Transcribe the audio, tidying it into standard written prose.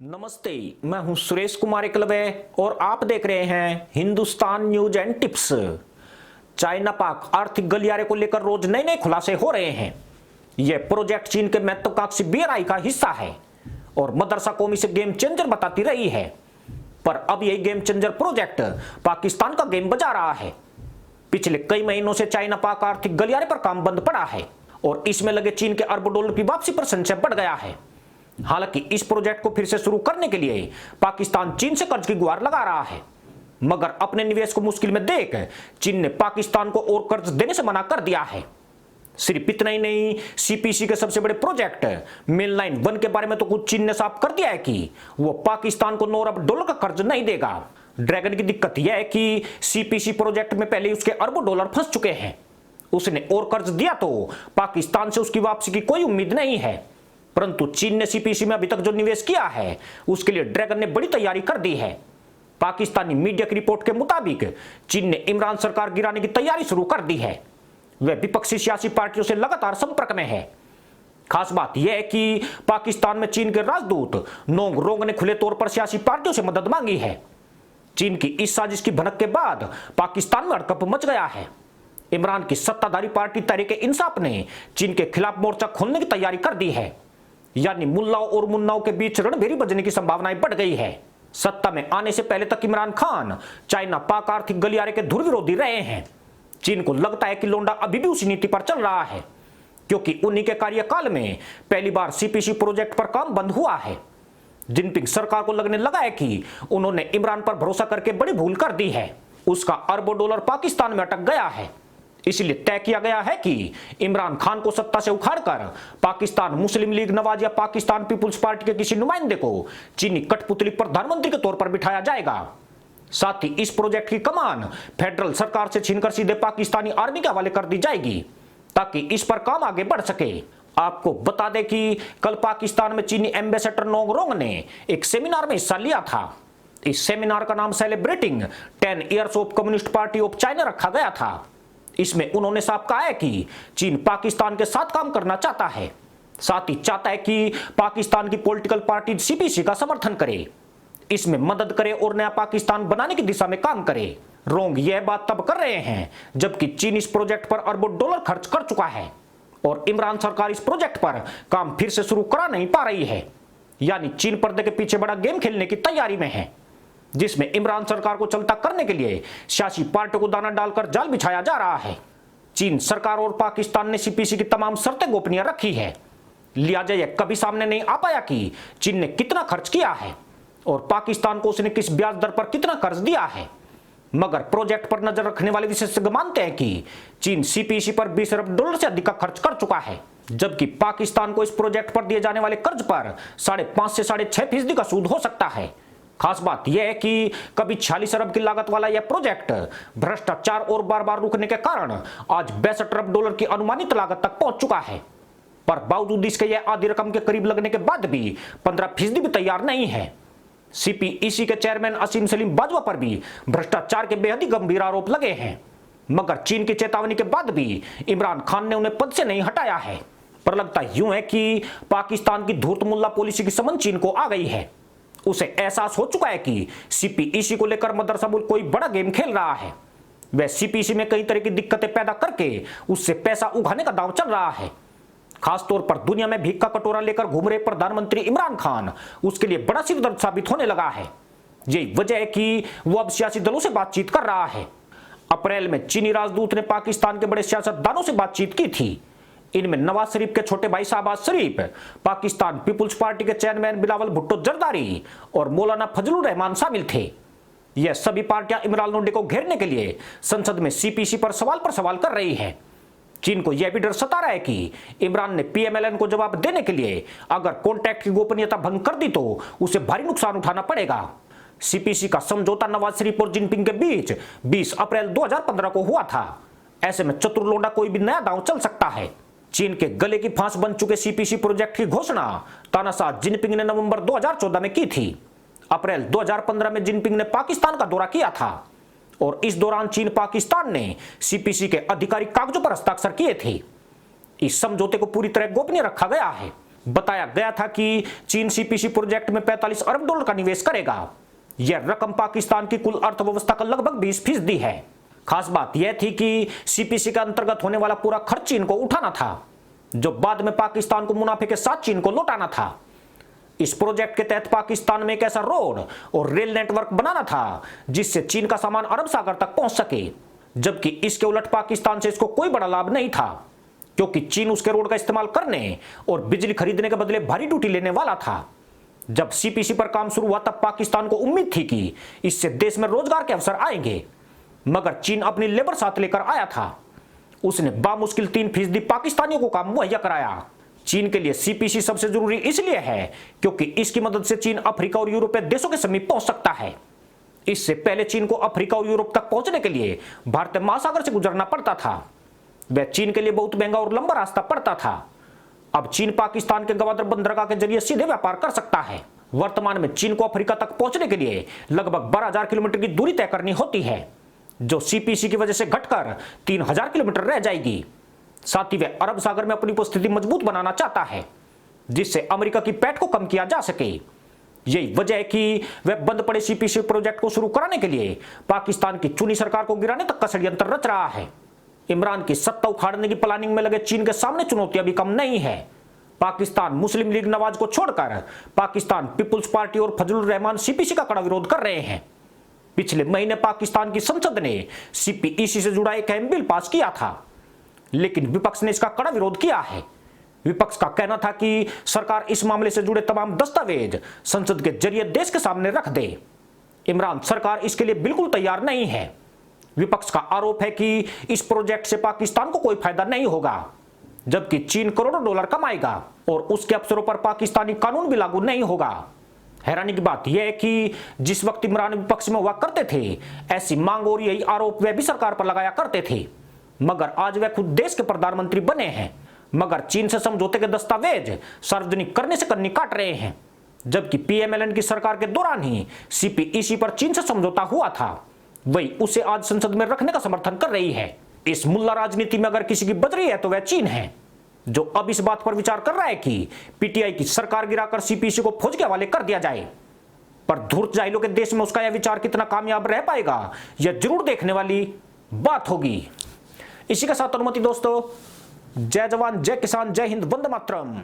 नमस्ते, मैं हूं सुरेश कुमार एकलवे और आप देख रहे हैं Hindustan news and tips. China पाक आर्थिक गलियारे को लेकर रोज नए नए खुलासे हो रहे हैं। यह प्रोजेक्ट चीन के महत्वाकांक्षी BRI का हिस्सा है और मदरसा कौम इसे गेम चेंजर बताती रही है। पर अब यही गेम चेंजर प्रोजेक्ट पाकिस्तान का गेम बजा रहा है। पिछले कई महीनों से चाइना पाक आर्थिक गलियारे पर काम बंद पड़ा है और इसमें लगे चीन के अरबों डॉलर की वापसी पर संशय बढ़ गया है। हालांकि इस प्रोजेक्ट को फिर से शुरू करने के लिए पाकिस्तान चीन से कर्ज की गुहार लगा रहा है, मगर अपने निवेश को मुश्किल में देख चीन ने पाकिस्तान को और कर्ज देने से मना कर दिया है। सिर्फ इतना ही नहीं, CPC के सबसे बड़े प्रोजेक्ट मेन लाइन 1 के बारे में तो कुछ चीन ने साफ कर दिया है कि वो पाकिस्तान को 9 अरब डॉलर का कर्ज नहीं देगा। ड्रैगन की दिक्कत यह है कि CPC प्रोजेक्ट में पहले उसके अरबों डॉलर फंस चुके हैं। उसने और कर्ज दिया तो पाकिस्तान से उसकी वापसी की कोई उम्मीद नहीं है, परंतु चीन ने CPC में अभी तक जो निवेश किया है उसके लिए ड्रैगन ने बड़ी तैयारी कर दी है। पाकिस्तानी मीडिया की रिपोर्ट के मुताबिक चीन ने इमरान सरकार गिराने की तैयारी शुरू कर दी है। वह विपक्षी सियासी पार्टियों से लगातार संपर्क में है। खास बात यह है कि पाकिस्तान में चीन के राजदूत नोंग रोंग ने खुले तौर पर सियासी पार्टियों से मदद मांगी है। चीन की इस साजिश की भनक के बाद पाकिस्तान में हड़कंप मच गया है। इमरान की सत्ताधारी पार्टी तहरीक इंसाफ ने चीन के खिलाफ मोर्चा खोलने की तैयारी कर दी है, यानी मुल्लाओं और मुन्नाओं के बीच रणभेरी बजने की संभावनाएं बढ़ गई है। सत्ता में आने से पहले तक इमरान खान चाइना पाक आर्थिक गलियारे के धुर विरोधी रहे हैं। चीन को लगता है कि लोंडा अभी भी उसी नीति पर चल रहा है, क्योंकि उन्हीं के कार्यकाल में पहली बार CPC प्रोजेक्ट पर काम बंद हुआ है। जिनपिंग सरकार को लगने लगा है कि उन्होंने इमरान पर भरोसा करके बड़ी भूल कर दी है। उसका अरबों डॉलर पाकिस्तान में अटक गया है। इसलिए तय किया गया है कि इमरान खान को सत्ता से उखाड़कर पाकिस्तान मुस्लिम लीग नवाज या पाकिस्तान पीपुल्स पार्टी के किसी नुमाइंदे को चीनी कठपुतली प्रधानमंत्री के तौर पर बिठाया जाएगा। साथ ही इस प्रोजेक्ट की कमान फेडरल सरकार से छीनकर सीधे पाकिस्तानी आर्मी के हवाले कर दी जाएगी, ताकि इस पर काम आगे बढ़ सके। आपको बता दें कि कल पाकिस्तान में चीनी एम्बेसडर नोंग रोंग ने एक सेमिनार में हिस्सा लिया था। इस सेमिनार का नाम celebrating 10 years of communist party of China रखा गया था। इसमें उन्होंने साफ कहा है कि चीन पाकिस्तान के साथ काम करना चाहता है, साथ ही चाहता है कि पाकिस्तान की पॉलिटिकल पार्टी CPC का समर्थन करे, इसमें मदद करे और नया पाकिस्तान बनाने की दिशा में काम करे। रोंग यह बात तब कर रहे हैं जबकि चीन इस प्रोजेक्ट पर अरबों डॉलर खर्च कर चुका है और इमरान सरकार इस प्रोजेक्ट पर काम फिर से शुरू करा नहीं पा रही है, यानी चीन पर्दे के पीछे बड़ा गेम खेलने की तैयारी में है, जिसमें इमरान सरकार को चलता करने के लिए सियासी पार्टियों को दाना डालकर जाल बिछाया जा रहा है। चीन सरकार और पाकिस्तान ने CPC की तमाम शर्तें गोपनीय रखी है, लिहाजा यह कभी सामने नहीं आ पाया कि चीन ने कितना खर्च किया है और पाकिस्तान को उसने किस ब्याज दर पर कितना कर्ज दिया है। मगर प्रोजेक्ट पर नजर रखने वाले विशेषज्ञ मानते हैं कि चीन CPC पर 20 अरब डॉलर से अधिक का खर्च कर चुका है, जबकि पाकिस्तान को इस प्रोजेक्ट पर दिए जाने वाले कर्ज पर 5.5 से 6.5% का सूद हो सकता है। खास बात यह है कि कभी 46 अरब की लागत वाला यह प्रोजेक्ट भ्रष्टाचार और बार बार रुकने के कारण आज 62 अरब डॉलर की अनुमानित लागत तक पहुंच चुका है। पर बावजूद इसके यह आधी रकम के करीब लगने के बाद भी 15% भी तैयार नहीं है। CPEC के चेयरमैन असीम सलीम बाजवा पर भी भ्रष्टाचार के बेहद ही गंभीर आरोप लगे हैं, मगर चीन की चेतावनी के बाद भी इमरान खान ने उन्हें पद से नहीं हटाया है। पर लगता यूं है कि पाकिस्तान की धूर्त मुल्ला पॉलिसी की समझ चीन को आ गई है। उसे एहसास हो चुका है कि CPEC को लेकर मदरसा मुल्क कोई बड़ा गेम खेल रहा है। वह CPC में कई तरह की दिक्कतें पैदा करके उससे पैसा उगाने का दांव चल रहा है। खासतौर पर दुनिया में भीख का कटोरा लेकर घूम रहे प्रधानमंत्री इमरान खान उसके लिए बड़ा सिरदर्द साबित होने लगा है। यही वजह है कि वो अब सियासी दलों से बातचीत कर रहा है। अप्रैल में चीनी राजदूत ने पाकिस्तान के बड़े सियासतदानों से बातचीत की थी। इनमें नवाज शरीफ के छोटे भाई शहबाज शरीफ, पाकिस्तान पीपुल्स पार्टी के चेयरमैन बिलावल भुट्टो जरदारी और मौलाना फजलुर रहमान शामिल थे। यह सभी पार्टियां इमरान लोंडे को घेरने के लिए संसद में CPC पर सवाल कर रही है। चीन को यह भी डर सता रहा है कि इमरान ने PMLN को जवाब देने के लिए अगर कॉन्ट्रैक्ट की गोपनीयता भंग कर दी तो उसे भारी नुकसान उठाना पड़ेगा। CPC का समझौता नवाज शरीफ और जिनपिंग के बीच 20 अप्रैल 2015 को हुआ था। ऐसे में चतुर लोंडा कोई भी नया दांव चल सकता है। चीन के गले की फांस बन चुके CPC प्रोजेक्ट की घोषणा तानाशाह जिनपिंग ने नवंबर 2014 में की थी। अप्रैल 2015 में जिनपिंग ने पाकिस्तान का दौरा किया था और इस दौरान चीन पाकिस्तान ने CPC के आधिकारिक कागजों पर हस्ताक्षर किए थे। इस समझौते को पूरी तरह गोपनीय रखा गया है। बताया गया था कि चीन सीपीसी प्रोजेक्ट में 45 अरब डॉलर का निवेश करेगा। यह रकम पाकिस्तान की कुल अर्थव्यवस्था का लगभग 20% है। खास बात यह थी कि सीपीसी के अंतर्गत होने वाला पूरा खर्च चीन को उठाना था, जो बाद में पाकिस्तान को मुनाफे के साथ चीन को लौटाना था। इस प्रोजेक्ट के तहत पाकिस्तान में एक ऐसा रोड और रेल नेटवर्क बनाना था जिससे चीन का सामान अरब सागर तक पहुंच सके, जबकि इसके उलट पाकिस्तान से इसको कोई बड़ा लाभ नहीं था, क्योंकि चीन उसके रोड का इस्तेमाल करने और बिजली खरीदने के बदले भारी ड्यूटी लेने वाला था। जब सीपीसी पर काम शुरू हुआ तब पाकिस्तान को उम्मीद थी कि इससे देश में रोजगार के अवसर आएंगे, मगर चीन अपनी लेबर साथ लेकर आया था। उसने बामुश्किल 3% पाकिस्तानियों को काम मुहैया कराया। चीन के लिए सीपीसी सबसे जरूरी इसलिए है क्योंकि इसकी मदद से चीन अफ्रीका और यूरोपीय देशों के समीप पहुंच सकता है। इससे पहले चीन को अफ्रीका और यूरोप तक पहुंचने के लिए भारतीय महासागर से गुजरना पड़ता था। वह चीन के लिए बहुत महंगा और लंबा रास्ता पड़ता था। अब चीन पाकिस्तान के गवादर बंदरगाह के जरिए सीधे व्यापार कर सकता है। वर्तमान में चीन को अफ्रीका तक पहुंचने के लिए लगभग 12,000 किलोमीटर की दूरी तय करनी होती है, जो सीपीसी की वजह से घटकर 3,000 किलोमीटर रह जाएगी। साथ ही वह अरब सागर में अपनी उपस्थिति मजबूत बनाना चाहता है, जिससे अमेरिका की पैठ को कम किया जा सके। यही वजह है कि वह बंद पड़े सीपीसी प्रोजेक्ट को शुरू कराने के लिए पाकिस्तान की चुनी सरकार को गिराने तक का षड्यंत्र रच रहा है। इमरान की सत्ता उखाड़ने की प्लानिंग में लगे चीन के सामने चुनौतियां भी कम नहीं है। पाकिस्तान मुस्लिम लीग नवाज को छोड़कर पाकिस्तान पीपुल्स पार्टी और फजलुर रहमान सीपीसी का कड़ा विरोध कर रहे हैं। पिछले महीने पाकिस्तान की संसद ने सीपीईसी से जुड़ा एक अहम बिल पास किया था, लेकिन विपक्ष ने इसका कड़ा विरोध किया है। विपक्ष का कहना था कि सरकार इस मामले से जुड़े तमाम दस्तावेज संसद के जरिए देश के सामने रख दे। इमरान सरकार इसके लिए बिल्कुल तैयार नहीं है। विपक्ष का आरोप है कि इस प्रोजेक्ट से पाकिस्तान को कोई फायदा नहीं होगा, जबकि चीन करोड़ों डॉलर कमाएगा और उसके अफसरों पर पाकिस्तानी कानून भी लागू नहीं होगा। हैरानी की बात यह है कि जिस वक्त इमरान विपक्ष में हुआ करते थे, ऐसी मांग और यही आरोप वे भी सरकार पर लगाया करते थे, मगर आज वे खुद देश के प्रधानमंत्री बने हैं, मगर चीन से समझौते के दस्तावेज सार्वजनिक करने से कन्नी काट रहे हैं। जबकि पीएमएलएन की सरकार के दौरान ही सीपीईसी पर चीन से समझौता हुआ था, वही उसे आज संसद में रखने का समर्थन कर रही है। इस मुल्ला राजनीति में अगर किसी की बज रही है तो वह चीन है, जो अब इस बात पर विचार कर रहा है कि पीटीआई की सरकार गिराकर सीपीसी को फौज के हवाले कर दिया जाए। पर धूर्त जाहिलों के देश में उसका यह विचार कितना कामयाब रह पाएगा, यह जरूर देखने वाली बात होगी। इसी के साथ अनुमति दोस्तों, जय जवान जय किसान जय हिंद वंदे मातरम।